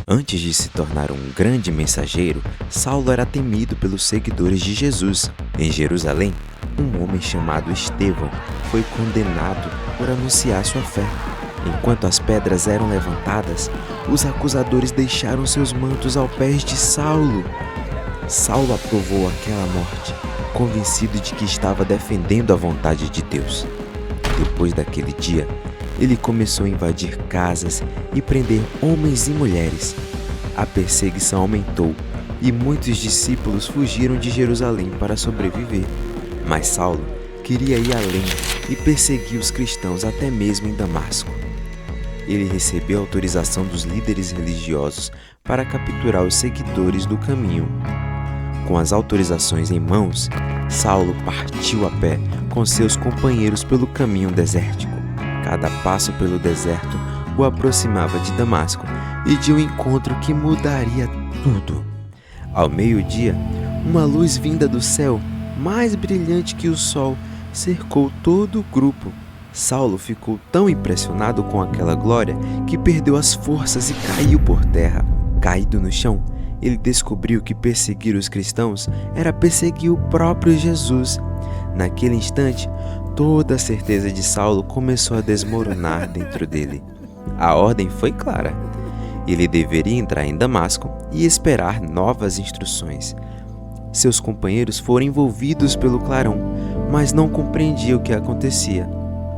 Antes de se tornar um grande mensageiro, Saulo era temido pelos seguidores de Jesus. Em Jerusalém, um homem chamado Estevão foi condenado por anunciar sua fé. Enquanto as pedras eram levantadas, os acusadores deixaram seus mantos aos pés de Saulo. Saulo aprovou aquela morte, convencido de que estava defendendo a vontade de Deus. Depois daquele dia, ele começou a invadir casas e prender homens e mulheres. A perseguição aumentou e muitos discípulos fugiram de Jerusalém para sobreviver. Mas Saulo queria ir além e perseguir os cristãos até mesmo em Damasco. Ele recebeu autorização dos líderes religiosos para capturar os seguidores do caminho. Com as autorizações em mãos, Saulo partiu a pé com seus companheiros pelo caminho desértico. Cada passo pelo deserto o aproximava de Damasco e de um encontro que mudaria tudo. Ao meio-dia, uma luz vinda do céu, mais brilhante que o sol, cercou todo o grupo. Saulo ficou tão impressionado com aquela glória que perdeu as forças e caiu por terra. Caído no chão, ele descobriu que perseguir os cristãos era perseguir o próprio Jesus. Naquele instante, toda a certeza de Saulo começou a desmoronar dentro dele. A ordem foi clara. Ele deveria entrar em Damasco e esperar novas instruções. Seus companheiros foram envolvidos pelo clarão, mas não compreendiam o que acontecia.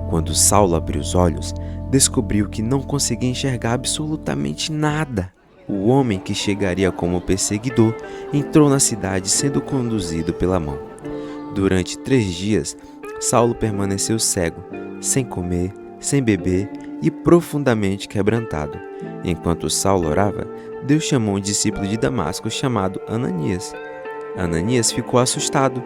Quando Saulo abriu os olhos, descobriu que não conseguia enxergar absolutamente nada. O homem que chegaria como perseguidor entrou na cidade sendo conduzido pela mão. Durante 3 dias, Saulo permaneceu cego, sem comer, sem beber e profundamente quebrantado. Enquanto Saulo orava, Deus chamou um discípulo de Damasco chamado Ananias. Ananias ficou assustado,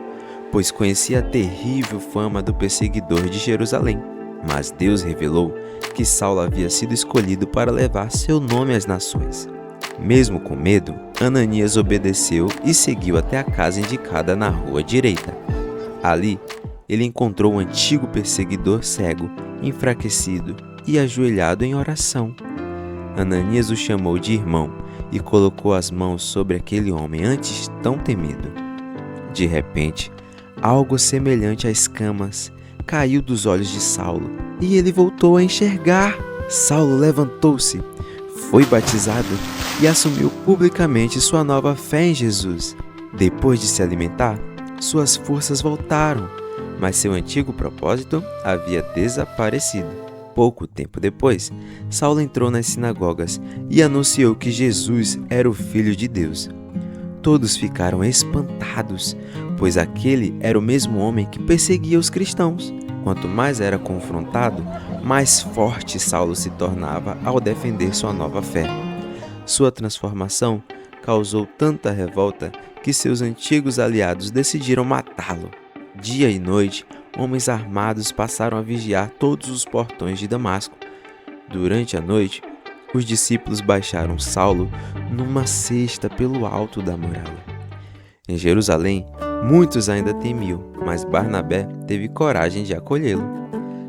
pois conhecia a terrível fama do perseguidor de Jerusalém. Mas Deus revelou que Saulo havia sido escolhido para levar seu nome às nações. Mesmo com medo, Ananias obedeceu e seguiu até a casa indicada na rua direita. Ali, ele encontrou o antigo perseguidor cego, enfraquecido e ajoelhado em oração. Ananias o chamou de irmão e colocou as mãos sobre aquele homem antes tão temido. De repente, algo semelhante a escamas caiu dos olhos de Saulo e ele voltou a enxergar. Saulo levantou-se, foi batizado e assumiu publicamente sua nova fé em Jesus. Depois de se alimentar, suas forças voltaram, mas seu antigo propósito havia desaparecido. Pouco tempo depois, Saulo entrou nas sinagogas e anunciou que Jesus era o Filho de Deus. Todos ficaram espantados, pois aquele era o mesmo homem que perseguia os cristãos. Quanto mais era confrontado, mais forte Saulo se tornava ao defender sua nova fé. Sua transformação causou tanta revolta que seus antigos aliados decidiram matá-lo. Dia e noite, homens armados passaram a vigiar todos os portões de Damasco. Durante a noite, os discípulos baixaram Saulo numa cesta pelo alto da muralha. Em Jerusalém, muitos ainda temiam, mas Barnabé teve coragem de acolhê-lo.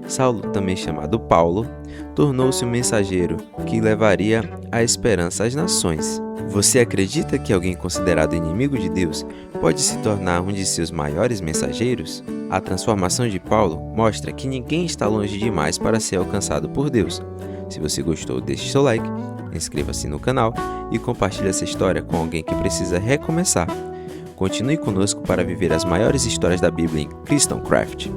Saulo, também chamado Paulo, tornou-se um mensageiro que levaria a esperança às nações. Você acredita que alguém considerado inimigo de Deus pode se tornar um de seus maiores mensageiros? A transformação de Paulo mostra que ninguém está longe demais para ser alcançado por Deus. Se você gostou, deixe seu like, inscreva-se no canal e compartilhe essa história com alguém que precisa recomeçar. Continue conosco para viver as maiores histórias da Bíblia em Christian Craft.